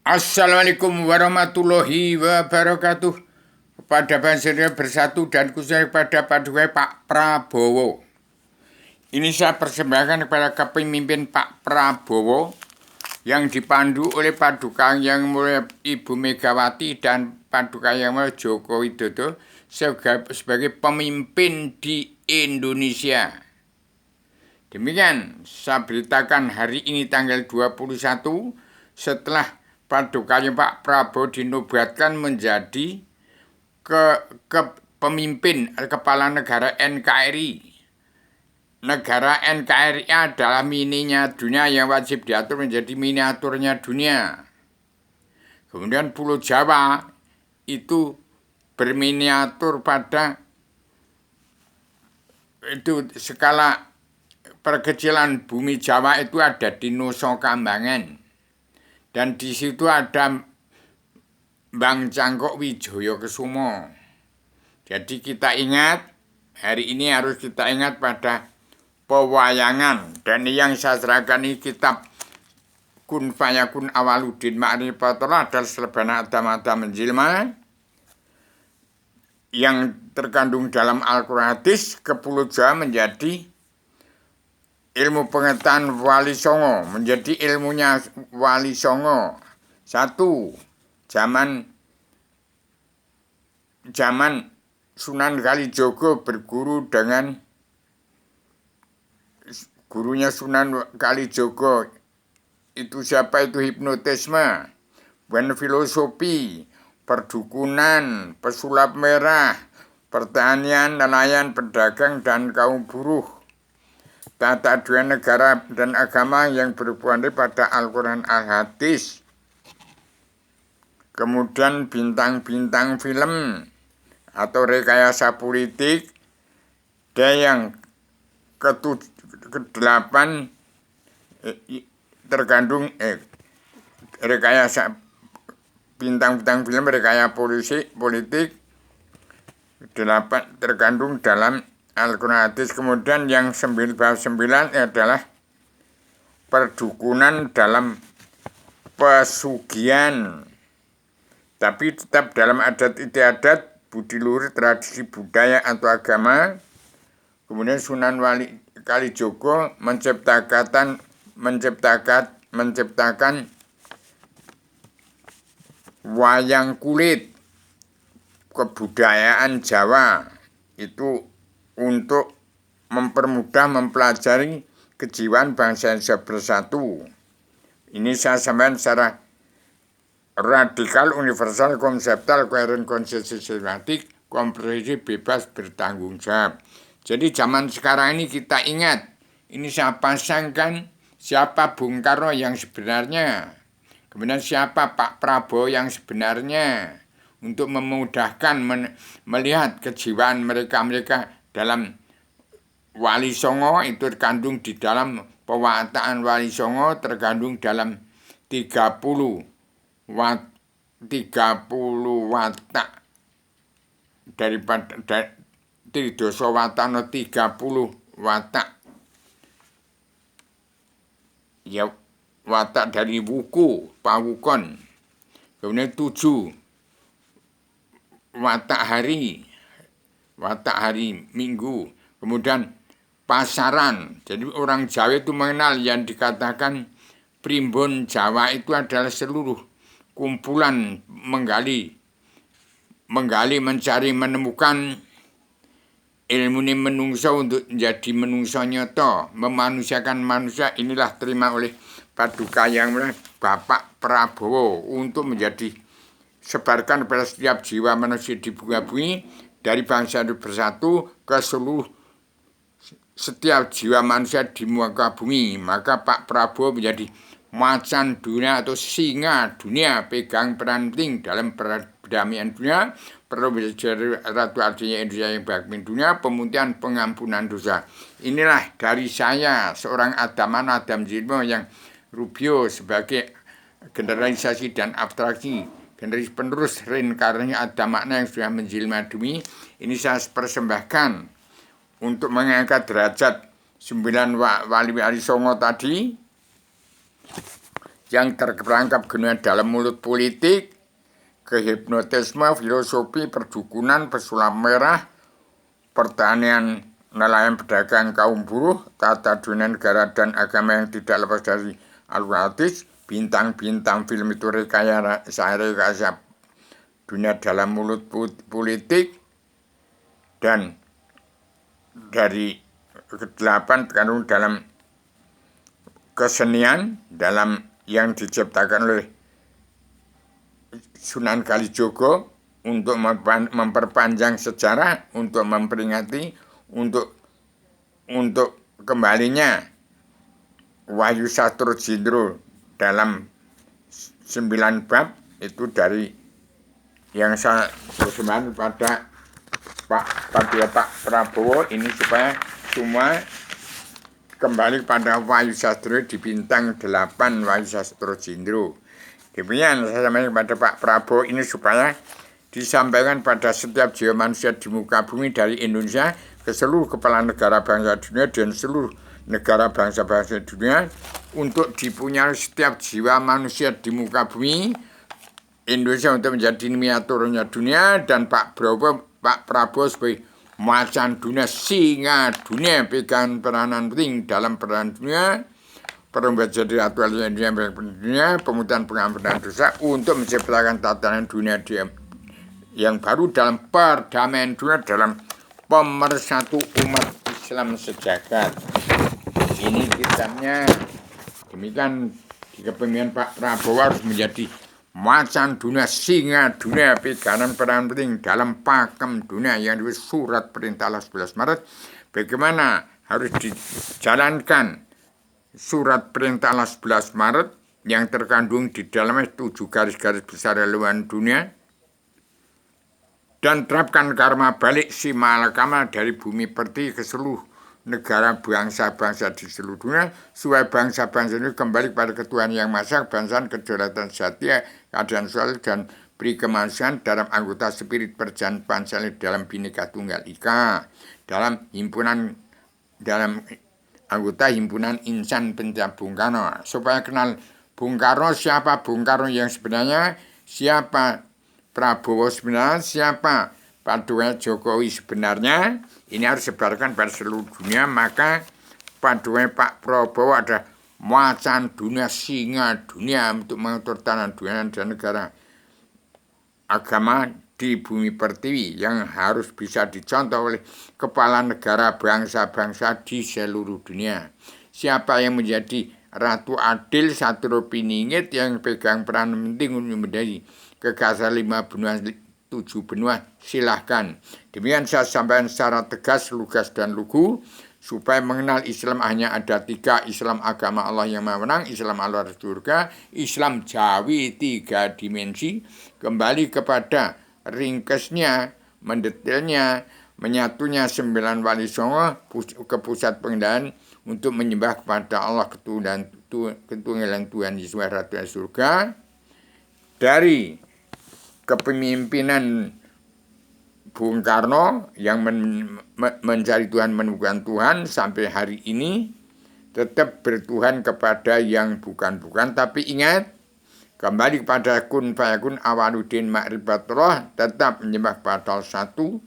Assalamualaikum warahmatullahi wabarakatuh. Kepada bangsa bersatu dan khususnya kepada Paduka Pak Prabowo. Ini saya persembahkan kepada kepemimpin Pak Prabowo yang dipandu oleh Paduka Yang Mulia Ibu Megawati dan Paduka Yang Mulia Joko Widodo sebagai pemimpin di Indonesia. Demikian saya beritakan hari ini tanggal 21 setelah Padukanya Pak Prabowo dinobatkan menjadi pemimpin kepala negara NKRI. Negara NKRI adalah mininya dunia yang wajib diatur menjadi miniaturnya dunia. Kemudian Pulau Jawa itu berminiatur pada itu skala perkecilan bumi Jawa itu ada di Nusa Kambangan. Dan di situ ada Bang Cangkok Wijoyokesumo. Jadi kita ingat, hari ini harus kita ingat pada pewayangan. Dan yang saya serahkan ini kitab Kun Fayakun Awaludin Ma'rifatullah adalah Selebana Adam Menjilma yang terkandung dalam Al-Quran Hadis ke Pulau Jawa menjadi ilmu pengetahuan Wali Songo, menjadi ilmunya Wali Songo. Satu, zaman Sunan Kalijogo berguru dengan gurunya Sunan Kalijogo. Itu siapa? Itu hipnotisme, bukan filosofi, perdukunan, pesulap merah, pertanian, nelayan, pedagang, dan kaum buruh. Tata dua negara dan agama yang berhubungan pada Al-Quran Al-Hadis. Kemudian bintang-bintang film atau rekayasa politik. Dan yang ke-8 terkandung rekayasa bintang-bintang film rekayasa politik 8 terkandung dalam Al-Quran Hadis. Kemudian yang 9 adalah perdukunan dalam pesugihan, tapi tetap dalam adat istiadat, budi luhur, tradisi budaya atau agama. Kemudian Sunan Kalijogo menciptakan wayang kulit, kebudayaan Jawa itu untuk mempermudah mempelajari kejiwaan bangsa Indonesia bersatu. Ini saya sampaikan secara radikal, universal, konseptual, koheren, konsistematik, komprehensif, bebas, bertanggung jawab. Jadi zaman sekarang ini kita ingat, ini saya pasangkan siapa Bung Karno yang sebenarnya, kemudian siapa Pak Prabowo yang sebenarnya, untuk memudahkan melihat kejiwaan mereka dalam Wali Songo. Itu terkandung di dalam pewataan Wali Songo, terkandung dalam 30 watak daripada Tridoso Watano, 30 watak ya, watak dari wuku pawukon. Kemudian 7 watak hari Minggu. Kemudian pasaran. Jadi orang Jawa itu mengenal yang dikatakan primbon Jawa itu adalah seluruh kumpulan menggali, mencari, menemukan ilmu ini menungso untuk menjadi menungso nyoto, memanusiakan manusia. Inilah terima oleh Paduka Yang Mulia Bapak Prabowo untuk menjadi sebarkan pada setiap jiwa manusia di bunga bumi, dari bangsa bersatu ke seluruh setiap jiwa manusia di muka bumi. Maka Pak Prabowo menjadi macan dunia atau singa dunia, pegang peran penting dalam perdamaian dunia, perlu menjadi ratu artinya Indonesia yang baik dunia, pemutihan, pengampunan dosa. Inilah dari saya, seorang Adam Zilmo yang Rubio, sebagai generalisasi dan abstraksi, generasi penerus reinkarnasi ada makna yang sudah menjelma demi. Ini saya persembahkan untuk mengangkat derajat 9 wali-wali Songo tadi, yang terperangkap genuine dalam mulut politik, kehipnotisme, filosofi, perdukunan, pesulap merah, pertanian, nelayan, pedagang, kaum buruh, tata dunia negara dan agama yang tidak lepas dari alur-hadis, bintang-bintang film itu rekayasa dunia dalam mulut politik, dan dari ke-8 terkandung dalam kesenian dalam yang diciptakan oleh Sunan Kalijogo untuk memperpanjang sejarah, untuk memperingati, untuk kembalinya Wahyu Sastro Jindro dalam 9 bab itu dari yang saya bersemangat pada Pak Prabowo ini supaya semua kembali pada Wahyu Sastro di bintang 8 Wahyu Sastro Jindro. Demikian saya sampaikan kepada Pak Prabowo ini supaya disampaikan pada setiap jiwa manusia di muka bumi dari Indonesia ke seluruh kepala negara bangsa dunia dan seluruh negara bangsa-bangsa dunia untuk dipunyai setiap jiwa manusia di muka bumi Indonesia untuk menjadi miniaturnya dunia, dan Pak Prabowo sebagai macan dunia, singa dunia, pegang peranan penting dalam peranan dunia, perempuan jadi ratu dunia, pemutaan pengampunan dosa untuk menciptakan tatanan dunia yang baru dalam perdamaian dunia, dalam pemersatu umat Islam sejagat. Ini kitabnya. Demikian di kepemimpinan Pak Prabowo harus menjadi macan dunia, singa dunia, pegangan peran penting dalam pakem dunia yang disebut surat perintah Allah 11 Maret. Bagaimana harus dijalankan surat perintah Allah 11 Maret yang terkandung di dalamnya 7 garis-garis besar haluan dunia, dan terapkan karma balik si malakama dari bumi pertiwi ke seluruh negara bangsa-bangsa di seluruh dunia, supaya bangsa-bangsa ini kembali pada ketuhanan yang maha, kebangsaan, kedaulatan setia, keadaan sosial dan beri kemanusiaan dalam anggota spirit perjanjian Pancasila dalam Bhinneka Tunggal Ika, dalam anggota himpunan insan pencak Bung Karno, supaya kenal Bung Karno, siapa Bung Karno yang sebenarnya, siapa Prabowo sebenarnya, siapa Pak Jokowi sebenarnya. Ini harus disebarkan pada seluruh dunia. Maka Pak Prabowo ada macan dunia, singa dunia untuk mengatur tanah dunia dan negara agama di bumi pertiwi yang harus bisa dicontoh oleh kepala negara bangsa-bangsa di seluruh dunia. Siapa yang menjadi Ratu Adil Satrio Piningit yang pegang peran penting untuk menjadi kekasih 5 benua 7 benua, silahkan. Demikian saya sampaikan secara tegas, lugas dan lugu, supaya mengenal Islam hanya ada 3, Islam agama Allah yang maha menang, Islam Allah surga, Islam Jawi 3 dimensi, kembali kepada ringkesnya, mendetailnya, menyatunya 9 wali songo ke pusat pengendalian untuk menyembah kepada Allah ketunggalan Tuhan Yesus Ratu surga. Dari kepemimpinan Bung Karno yang mencari Tuhan, menemukan Tuhan, sampai hari ini tetap bertuhan kepada yang bukan-bukan. Tapi ingat, kembali kepada kun fayakun awaluddin ma'rifatullah, tetap menyembah kepada satu,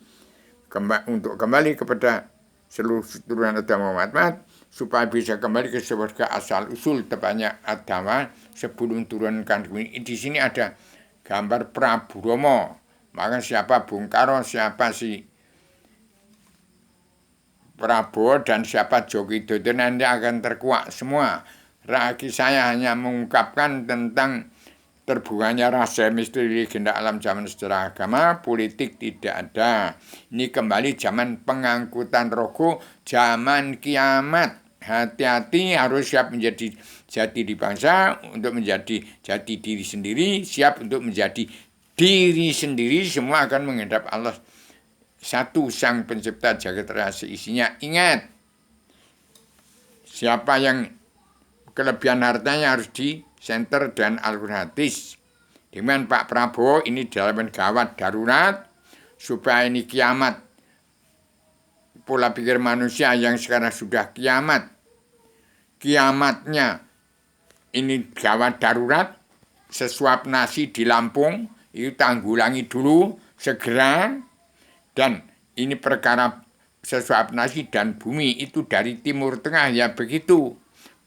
untuk kembali kepada seluruh keturunan agama Muhammad, supaya bisa kembali ke surga asal usul, tepatnya agama sebelum turunkan ini. Di sini ada gambar Prabu Romo. Maka siapa Bung Karno, siapa si Prabowo, dan siapa Jokowi Dodo nanti akan terkuak semua. Raki saya hanya mengungkapkan tentang terbukanya rahasia misteri legenda alam zaman sejarah agama, politik tidak ada. Ini kembali zaman pengangkutan rogo, zaman kiamat. Hati-hati, harus siap menjadi jati di bangsa, untuk menjadi jati diri sendiri, siap untuk menjadi diri sendiri. Semua akan menghadap Allah satu, sang pencipta jagat raya seisinya. Ingat, siapa yang kelebihan hartanya harus di center dan Al-Quran hadis. Dengan Pak Prabowo ini dalam gawat darurat, supaya ini kiamat. Pola pikir manusia yang sekarang sudah kiamat. Kiamatnya ini gawat darurat, sesuap nasi di Lampung, itu tanggulangi dulu segera. Dan ini perkara sesuap nasi dan bumi itu dari Timur Tengah ya begitu.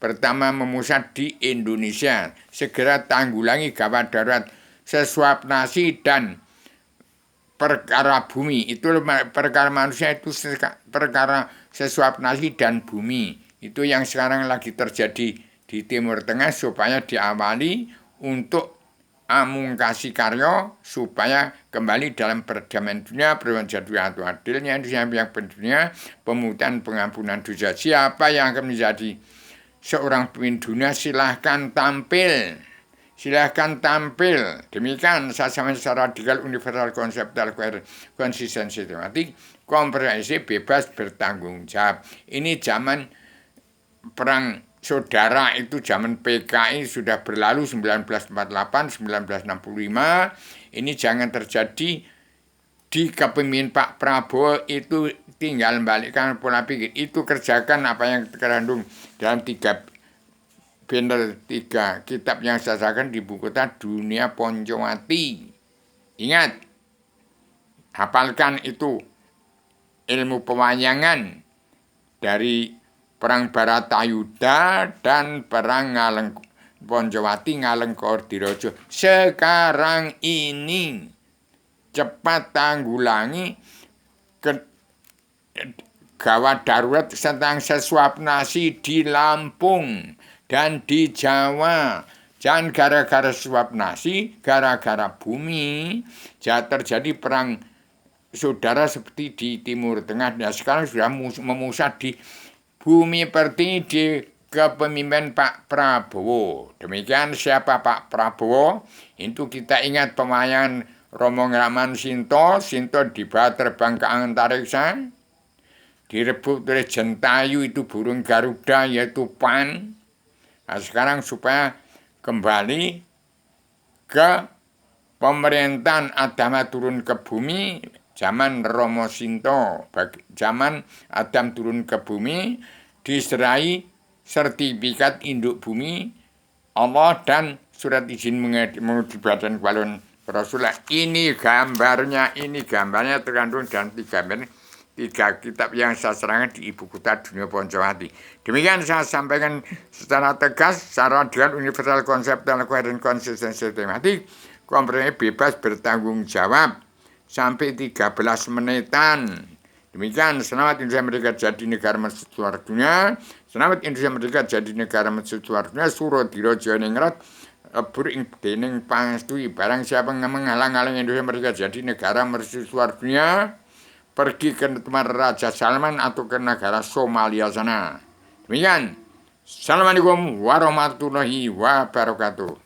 Pertama memusat di Indonesia, segera tanggulangi gawat darurat sesuap nasi dan perkara bumi. Itu perkara manusia itu perkara sesuap nasi dan bumi. Itu yang sekarang lagi terjadi di Timur Tengah supaya diawali untuk amungkasi karyo supaya kembali dalam perdamaian dunia, perjanjian atau adilnya Indonesia yang pendunia, pemulihan pengampunan dosa. Siapa yang akan menjadi seorang pemimpin dunia silahkan tampil. Silahkan tampil. Demikian saya sampaikan secara radikal, universal, konseptual, konsisten, sistematik, komprehensif, bebas, bertanggung jawab. Ini zaman perang saudara, itu zaman PKI sudah berlalu 1948, 1965. Ini jangan terjadi di kepemimpinan Pak Prabowo. Itu tinggal balikkan pola pikir. Itu kerjakan apa yang terkandung dalam tiga kitab yang saya sampaikan di buku Dunia Poncowati. Ingat, hafalkan itu ilmu pewayangan dari perang Baratayuda dan perang Poncowati Ngalengkordirojo. Sekarang ini cepat tanggulangi gawat darurat tentang sesuap nasi di Lampung dan di Jawa. Jangan gara-gara suap nasi, gara-gara bumi, terjadi perang saudara seperti di Timur Tengah. Dan sekarang sudah memusat di bumi pertiwi di kepemimpinan Pak Prabowo. Demikian siapa Pak Prabowo. Itu kita ingat pemayangan Romo Ngeraman Sinto. Sinto dibawa terbang ke antariksa. Direbut oleh Jentayu, itu burung Garuda, yaitu Pan. Nah, sekarang supaya kembali ke pemerintahan Adam turun ke bumi, zaman Romo Sinto, zaman Adam turun ke bumi, diserai sertifikat induk bumi Allah dan surat izin mengemudi badan balon Rasulullah. Ini gambarnya terkandung dalam tiga kitab yang saya serahkan di ibu kota Dunia Poncowati. Demikian saya sampaikan secara tegas, secara radikal, universal, konseptual, koheren, konsisten, sistematik, komprehensif, bebas, bertanggung jawab sampai 13 menitan. Demikian, selamat Indonesia Merdeka jadi negara mercusuar dunia. Selamat Indonesia Merdeka jadi negara mercusuar dunia. Suruh dirojo ningrat buring dening pangestui. Barang siapa yang menghalang-halang Indonesia Merdeka jadi negara mercusuar dunia, pergi ke tempat Raja Salman atau ke negara Somalia sana. Demikian. Assalamualaikum warahmatullahi wabarakatuh.